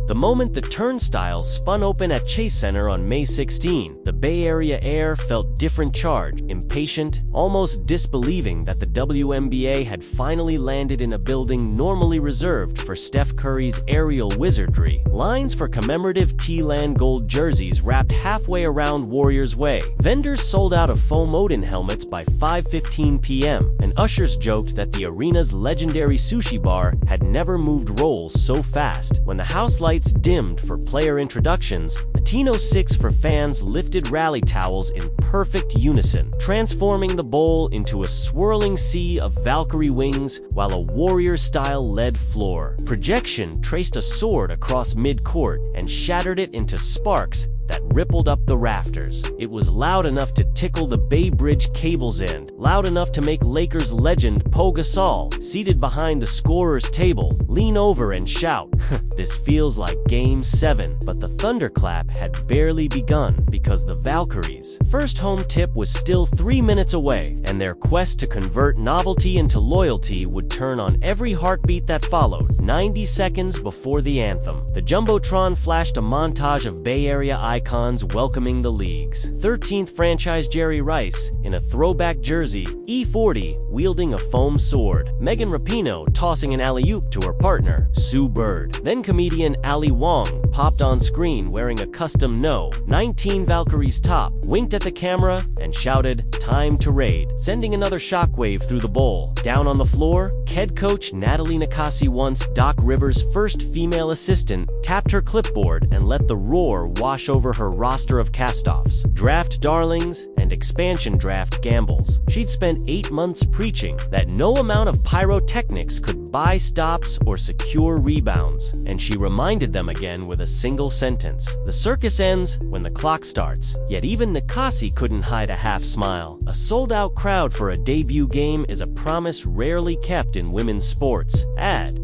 The moment the turnstiles spun open at Chase Center on May 16, the Bay Area air felt different charge, impatient, almost disbelieving that the WNBA had finally landed in a building normally reserved for Steph Curry's aerial wizardry. Lines for commemorative teal-and-gold jerseys wrapped halfway around Warriors Way. Vendors sold out of foam Odin helmets by 5:15 p.m., and ushers joked that the arena's legendary sushi bar had never moved rolls so fast. When the house lights dimmed for player introductions, a Tino 6 for fans lifted rally towels in perfect unison, transforming the bowl into a swirling sea of Valkyrie wings while a warrior-style lead floor. Projection traced a sword across mid-court and shattered it into sparks that rippled up the rafters. It was loud enough to tickle the Bay Bridge cable's end, loud enough to make Lakers legend Pau Gasol, seated behind the scorer's table, lean over and shout, "This feels like Game 7. But the thunderclap had barely begun because the Valkyries' first home tip was still 3 minutes away, and their quest to convert novelty into loyalty would turn on every heartbeat that followed. 90 seconds before the anthem, the Jumbotron flashed a montage of Bay Area icons welcoming the league's 13th franchise Jerry Rice in a throwback jersey, E40 wielding a foam sword, Megan Rapinoe tossing an alley-oop to her partner, Sue Bird. Then comedian Ali Wong popped on screen wearing a custom No. 19 Valkyries top, winked at the camera, and shouted, "Time to raid," sending another shockwave through the bowl. Down on the floor, head coach Natalie Nakasi, once Doc Rivers' first female assistant, tapped her clipboard and let the roar wash over her roster of castoffs, draft darlings, and expansion draft gambles. She'd spent 8 months preaching that no amount of pyrotechnics could buy stops or secure rebounds, and she reminded them again with a single sentence: "The circus ends when the clock starts." Yet even Nakasi couldn't hide a half smile. A sold-out crowd for a debut game is a promise rarely kept in women's sports.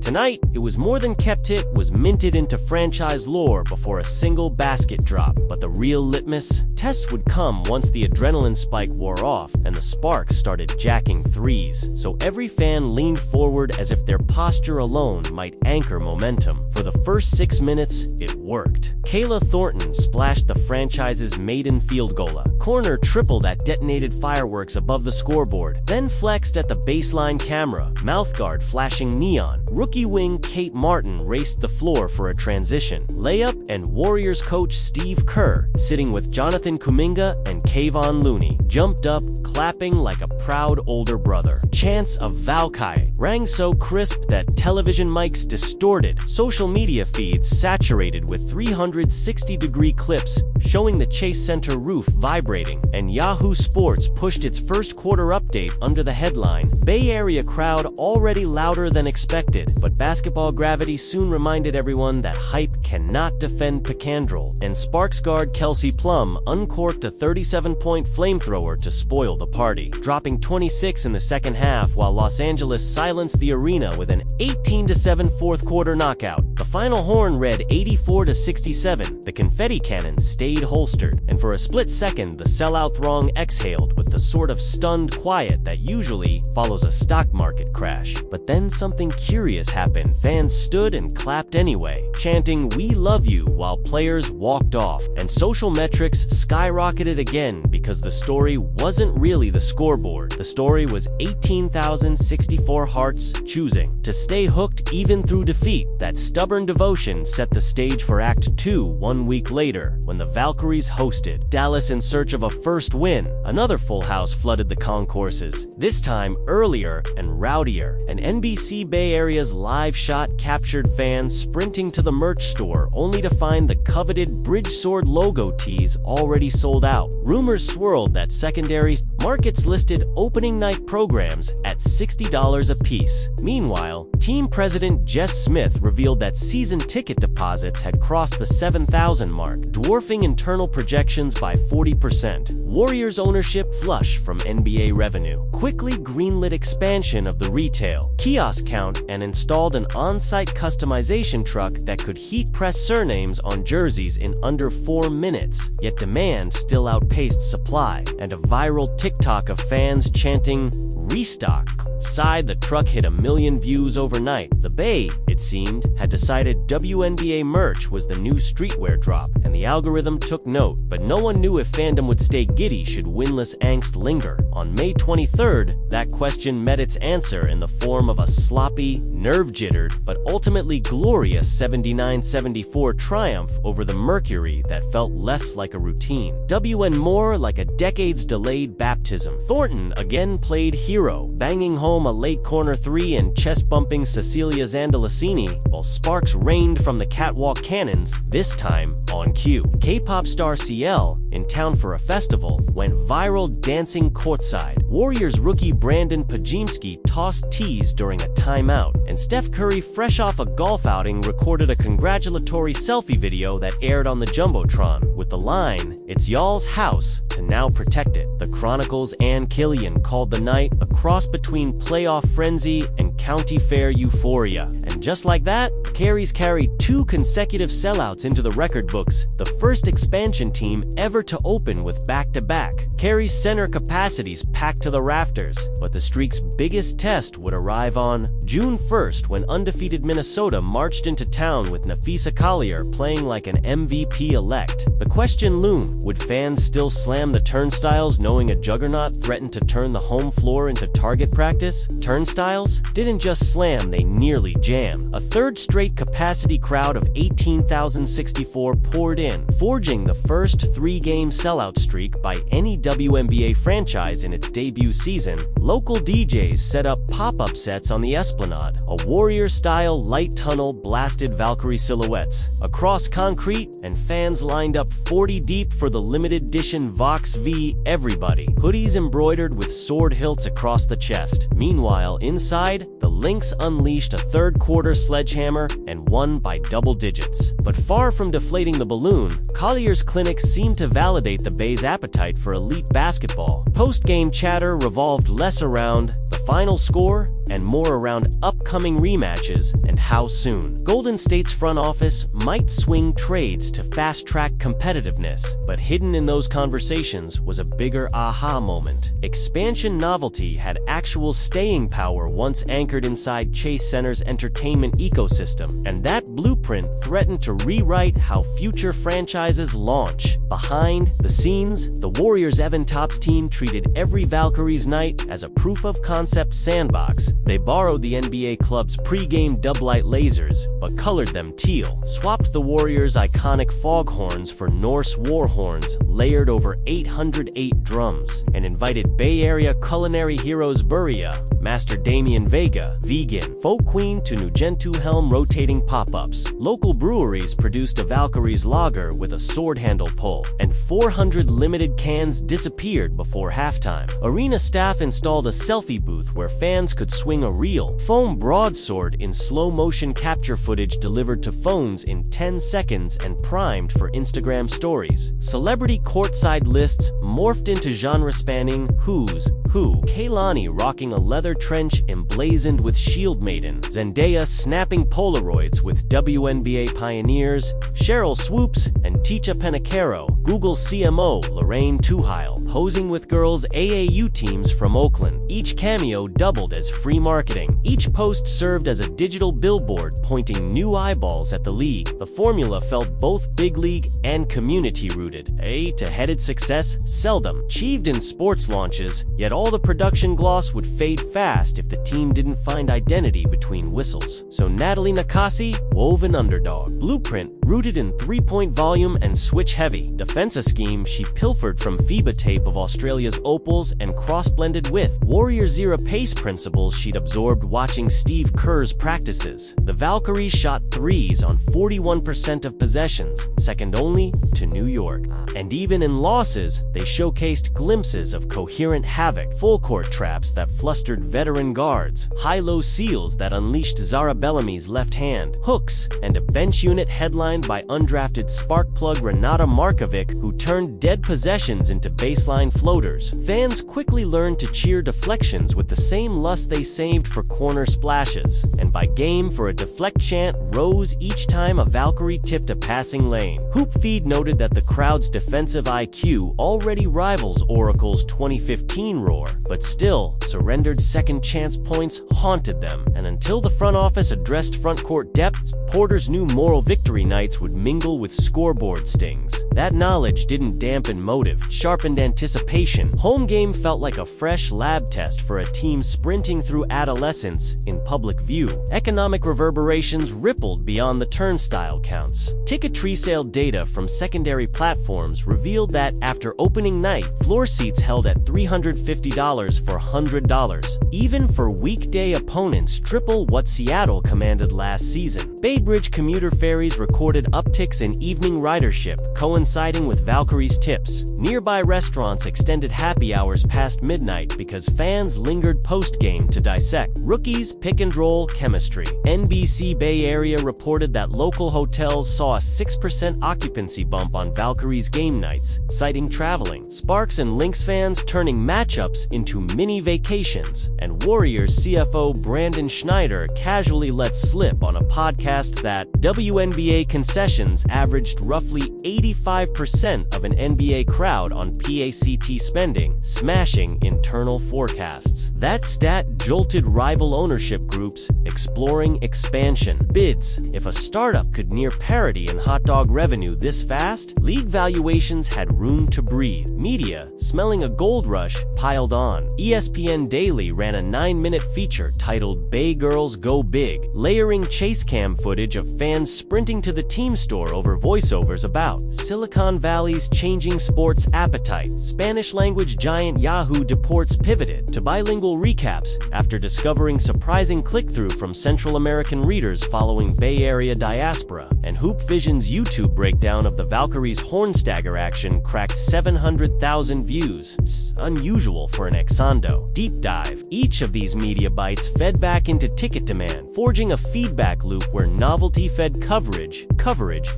Tonight, it was more than kept, it was minted into franchise lore before a single basket drop. But the real litmus test would come once the adrenaline spike wore off and the sparks started jacking threes. So every fan leaned forward as if their posture alone might anchor momentum. For the first 6 minutes, it worked. Kayla Thornton splashed the franchise's maiden field goal. Corner triple that detonated fireworks above the scoreboard, then flexed at the baseline camera, mouthguard flashing neon. Rookie wing Kate Martin raced the floor for a transition layup, and Warriors coach Steve Kerr, sitting with Jonathan Kuminga and Kayvon Looney, jumped up, clapping like a proud older brother. Chants of Valkyrie rang so crisp that television mics distorted, social media feeds saturated with 360-degree clips showing the Chase Center roof vibrating, and Yahoo Sports pushed its first quarter update under the headline, "Bay Area crowd already louder than expected." But basketball gravity soon reminded everyone that hype cannot defend Picandrel, and Sparks guard Kelsey Plum uncorked a 37-point flamethrower to spoil the party, dropping 26 in the second half while Los Angeles silenced the arena with an 18-7 fourth quarter knockout. The final horn read 84-67. The confetti cannon stayed holstered, and for a split second, the sellout throng exhaled with the sort of stunned quiet that usually follows a stock market crash. But then something curious happened. Fans stood and clapped anyway, chanting "We love you" while players walked off, and social metrics skyrocketed again because the story wasn't really the scoreboard. The story was 18,064 hearts choosing to stay hooked even through defeat. That stubborn devotion set the stage for Act 2 1 week later, when the Valkyries hosted Dallas in search of a first win. Another full house flooded the concourses, this time earlier and rowdier. An NBC Bay Area's live shot captured fans sprinting to the merch store only to find the coveted Bridgesword logo tees already sold out. Rumors swirled that secondary markets listed opening night programs at $60 a piece. Meanwhile, team president Jess Smith revealed that season ticket deposits had crossed the 7,000 mark, dwarfing internal projections by 40%. Warriors ownership flush from NBA revenue quickly greenlit expansion of the retail kiosk count and installed an on-site customization truck that could heat press surnames on jerseys in under 4 minutes. Yet demand still outpaced supply, and a viral TikTok of fans chanting "Restock, Inside, the truck hit 1 million views overnight. The Bay, it seemed, had decided WNBA merch was the new streetwear drop, and the algorithm took note. But no one knew if fandom would stay giddy should winless angst linger. On May 23rd, that question met its answer in the form of a sloppy, nerve-jittered, but ultimately glorious 79-74 triumph over the Mercury that felt less like a routine. WN more like a decades-delayed baptism. Thornton again played hero, banging home a late corner three and chest-bumping Cecilia Zandalicini, while sparks rained from the catwalk cannons, this time on cue. K-pop star CL, in town for a festival, went viral dancing courtside. Warriors rookie Brandon Pajimski tossed tees during a timeout, and Steph Curry, fresh off a golf outing, recorded a congratulatory selfie video that aired on the Jumbotron, with the line, "It's y'all's house to now protect it." The Chronicles' Ann Killian called the night a cross between playoff frenzy and county fair euphoria. And just like that, Carries carried 2 consecutive sellouts into the record books, the first expansion team ever to open with back-to-back. Carries' center capacities packed to the rafters, but the streak's biggest test would arrive on June 1st when undefeated Minnesota marched into town with Nafisa Collier playing like an MVP-elect. The question loomed, would fans still slam the turnstiles knowing a juggernaut threatened to turn the home floor into target practice? Turnstiles didn't just slam, they nearly jammed. A third straight capacity crowd of 18,064 poured in, forging the first 3-game sellout streak by any WNBA franchise in its debut season. Local DJs set up pop-up sets on the Esplanade, a Warrior-style light tunnel blasted Valkyrie silhouettes across concrete, and fans lined up 40 deep for the limited edition Vox V Everybody, hoodies embroidered with sword hilts across the chest. Meanwhile, inside, the Lynx unleashed a third-quarter sledgehammer and won by double digits. But far from deflating the balloon, Collier's clinic seemed to validate the Bay's appetite for elite basketball. Post-game chatter revolved less around the final score and more around upcoming rematches and how soon. Golden State's front office might swing trades to fast-track competitiveness, but hidden in those conversations was a bigger aha moment. Expansion novelty had actual staying power once anchored inside Chase Center's entertainment ecosystem, and that blueprint threatened to rewrite how future franchises launch. Behind the scenes, the Warriors' Evan Tops team treated every Valkyries night as a proof-of-concept sandbox. They borrowed the NBA club's pre-game dub-light lasers, but colored them teal, swapped the Warriors' iconic foghorns for Norse war horns layered over 808 drums, and invited Bay Area culinary heroes Buria, Master Damian Vega, vegan, Folk Queen to Nugentu Helm rotating pop-ups. Local breweries produced a Valkyries lager with a sword handle pull, and 400 limited cans disappeared before halftime. Arena staff installed a selfie booth where fans could swing a real foam broadsword in slow-motion capture footage delivered to phones in 10 seconds and primed for Instagram stories. Celebrity courtside lists morphed into genre-spanning Who's Who. Kehlani rocking a leather trench emblazoned with Shield Maiden, Zendaya snapping Polaroids with WNBA pioneers, Cheryl Swoops and Ticha Peniquero, Google CMO Lorraine Tuhile, posing with girls' AAU teams from Oakland. Each cameo doubled as free marketing. Each post served as a digital billboard pointing new eyeballs at the league. The formula felt both big league and community-rooted. To-headed success seldom achieved in sports launches, yet all the production gloss would fade fast if the team didn't find identity between whistles. So Natalie Nakasi wove an underdog blueprint rooted in three-point volume and switch-heavy defensive scheme she pilfered from FIBA tape of Australia's Opals and cross-blended with Warriors-era pace principles she'd absorbed watching Steve Kerr's practices. The Valkyries shot threes on 41% of possessions, second only to New York. And even in losses, they showcased glimpses of coherent havoc, full-court traps that flustered veteran guards, high-low seals that unleashed Zara Bellamy's left hand, hooks, and a bench unit headlined by undrafted spark plug Renata Markovic quick, who turned dead possessions into baseline floaters. Fans quickly learned to cheer deflections with the same lust they saved for corner splashes, and by game for a deflect chant rose each time a Valkyrie tipped a passing lane. Hoopfeed noted that the crowd's defensive IQ already rivals Oracle's 2015 roar, but still, surrendered second chance points haunted them, and until the front office addressed frontcourt depth, Porter's new moral victory nights would mingle with scoreboard stings. That knowledge didn't dampen motive, sharpened anticipation. Home game felt like a fresh lab test for a team sprinting through adolescence in public view. Economic reverberations rippled beyond the turnstile counts. Ticketry sale data from secondary platforms revealed that after opening night, floor seats held at $350 for $100, even for weekday opponents triple what Seattle commanded last season. Bay Bridge commuter ferries recorded upticks in evening ridership, coinciding with Valkyrie's tips. Nearby restaurants extended happy hours past midnight because fans lingered post-game to dissect rookies' pick-and-roll chemistry. NBC Bay Area reported that local hotels saw a 6% occupancy bump on Valkyrie's game nights, citing traveling. Sparks and Lynx fans turning matchups into mini vacations, and Warriors CFO Brandon Schneider casually let slip on a podcast that WNBA concessions averaged roughly 85% of an NBA crowd on PACT spending, smashing internal forecasts. That stat jolted rival ownership groups exploring expansion bids. If a startup could near parity in hot dog revenue this fast, league valuations had room to breathe. Media, smelling a gold rush, piled on. ESPN Daily ran a 9-minute feature titled Bay Girls Go Big, layering chase cam footage of fans sprinting to the team store over voiceovers about Silicon Valley's changing sports appetite. Spanish-language giant Yahoo Deportes pivoted to bilingual recaps after discovering surprising click-through from Central American readers following Bay Area diaspora, and Hoop Vision's YouTube breakdown of the Valkyries' Hornstagger action cracked 700,000 views, unusual for an Exando. Deep dive. Each of these media bites fed back into ticket demand, forging a feedback loop where novelty fed coverage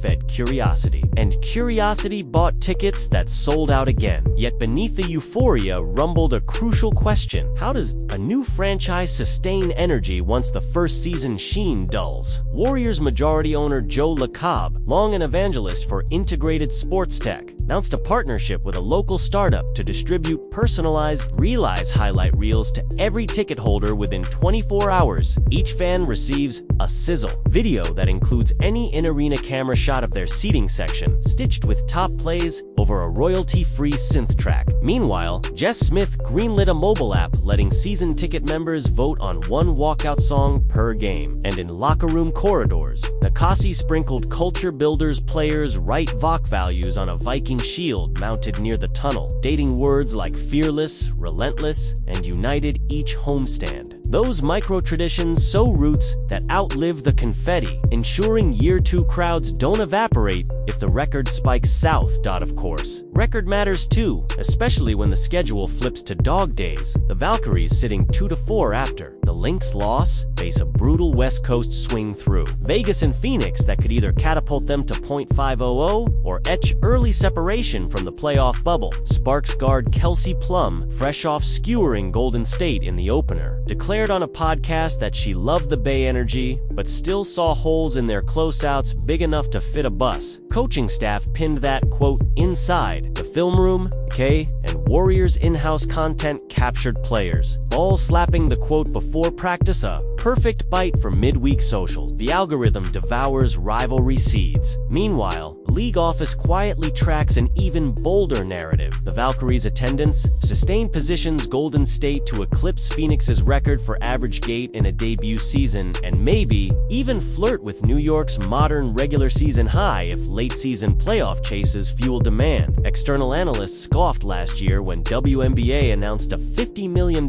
fed curiosity, and curiosity bought tickets that sold out again. Yet beneath the euphoria rumbled a crucial question: how does a new franchise sustain energy once the first season sheen dulls? Warriors majority owner Joe LaCobb, long an evangelist for integrated sports tech, announced a partnership with a local startup to distribute personalized Realize highlight reels to every ticket holder within 24 hours. Each fan receives a sizzle video that includes any in-arena camera shot of their seating section, stitched with top plays over a royalty-free synth track. Meanwhile, Jess Smith greenlit a mobile app letting season ticket members vote on one walkout song per game. And in locker room corridors, Nakasi sprinkled culture builders players' right VOC values on a Viking shield mounted near the tunnel, dating words like fearless, relentless, and united each homestand. Those micro-traditions sow roots that outlive the confetti, ensuring year 2 crowds don't evaporate if the record spikes south. Of course, record matters too, especially when the schedule flips to dog days. The Valkyries sitting 2-4 after. The Lynx loss face a brutal West Coast swing through Vegas and Phoenix that could either catapult them to .500 or etch early separation from the playoff bubble. Sparks guard Kelsey Plum, fresh off skewering Golden State in the opener, declared on a podcast that she loved the Bay energy, but still saw holes in their closeouts big enough to fit a bus. Coaching staff pinned that, quote, inside the film room, and Warriors in-house content captured players, all slapping the quote before practice a perfect bite for midweek socials. The algorithm devours rivalry seeds. Meanwhile, the league office quietly tracks an even bolder narrative. The Valkyries' attendance sustained positions Golden State to eclipse Phoenix's record for average gate in a debut season, and maybe even flirt with New York's modern regular season high if late season playoff chases fuel demand. External analysts scoffed last year when WNBA announced a $50 million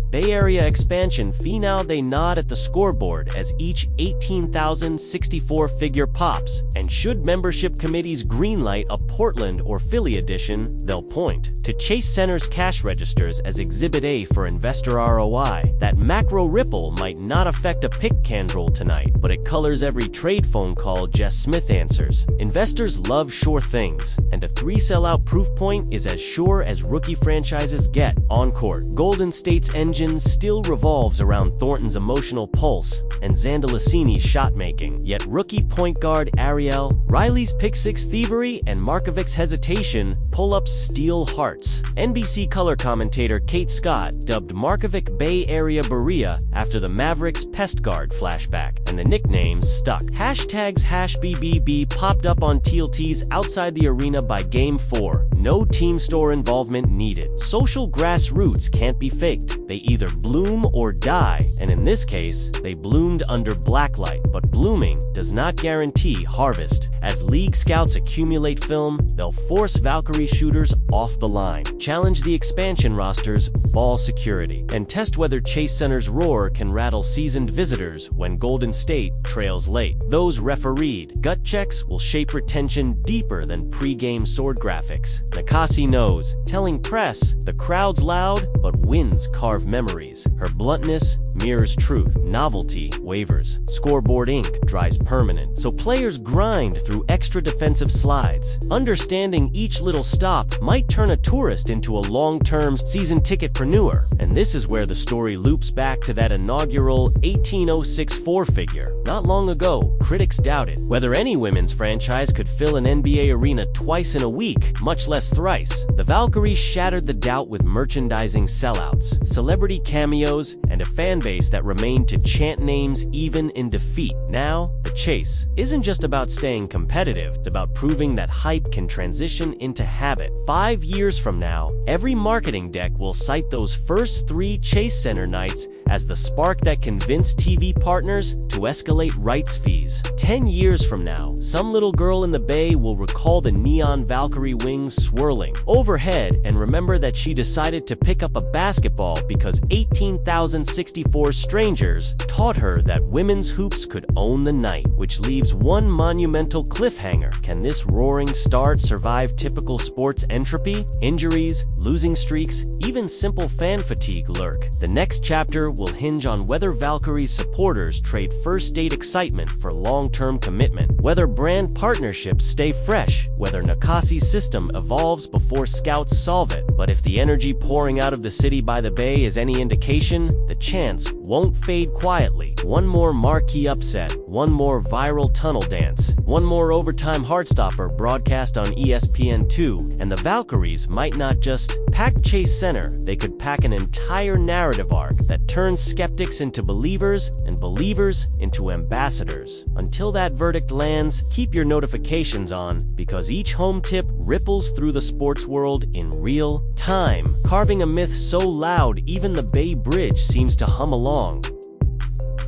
Bay Area expansion fee. Now they nod at the scoreboard as each 18,064 figure pops. And should membership sponsorship committees greenlight a Portland or Philly edition, they'll point to Chase Center's cash registers as Exhibit A for investor ROI. That macro ripple might not affect a pick can roll tonight, but it colors every trade phone call Jess Smith answers. Investors love sure things, and a 3 sellout proof point is as sure as rookie franchises get on court. Golden State's engine still revolves around Thornton's emotional pulse and Zandalicini's shot-making, yet rookie point guard Ariel, Riley's pick-six thievery, and Markovic's hesitation pull up steel hearts. NBC color commentator Kate Scott dubbed Markovic Bay Area Berea after the Mavericks pest guard flashback, and the nicknames stuck. Hashtags #BBB popped up on teal tees outside the arena by Game 4. No team store involvement needed. Social grassroots can't be faked. They either bloom or die, and in this case, they bloomed under blacklight. But blooming does not guarantee harvest. As league scouts accumulate film, they'll force Valkyrie shooters off the line, challenge the expansion roster's ball security, and test whether Chase Center's roar can rattle seasoned visitors when Golden State trails late. Those refereed gut checks will shape retention deeper than pre-game sword graphics. Nakasi knows, telling press, the crowd's loud, but wins carve memories. Her bluntness mirrors truth. Novelty wavers. Scoreboard ink dries permanent. So players grind through extra defensive slides. Understanding each little stop might turn a tourist into a long-term season ticketpreneur. And this is where the story loops back to that inaugural 1806 figure. Not long ago, critics doubted whether any women's franchise could fill an NBA arena twice in a week, much less thrice. The Valkyries shattered the doubt with merchandising sellouts, celebrity cameos, and a fan base that remained to chant names even in defeat. Now, the chase isn't just about staying competitive, it's about proving that hype can transition into habit. 5 years from now, every marketing deck will cite those first 3 Chase Center nights as the spark that convinced TV partners to escalate rights fees. 10 years from now, some little girl in the Bay will recall the neon Valkyrie wings swirling overhead and remember that she decided to pick up a basketball because 18,064 strangers taught her that women's hoops could own the night, which leaves one monumental cliffhanger. Can this roaring start survive typical sports entropy? Injuries, losing streaks, even simple fan fatigue lurk. The next chapter will hinge on whether Valkyrie's supporters trade first-date excitement for long-term commitment, whether brand partnerships stay fresh, whether Nakasi's system evolves before scouts solve it. But if the energy pouring out of the city by the Bay is any indication, the chants won't fade quietly. One more marquee upset, one more viral tunnel dance, one more overtime heartstopper broadcast on ESPN2, and the Valkyries might not just pack Chase Center, they could pack an entire narrative arc that turns skeptics into believers and believers into ambassadors. Until that verdict lands, keep your notifications on, because each home tip ripples through the sports world in real time, carving a myth so loud even the Bay Bridge seems to hum along.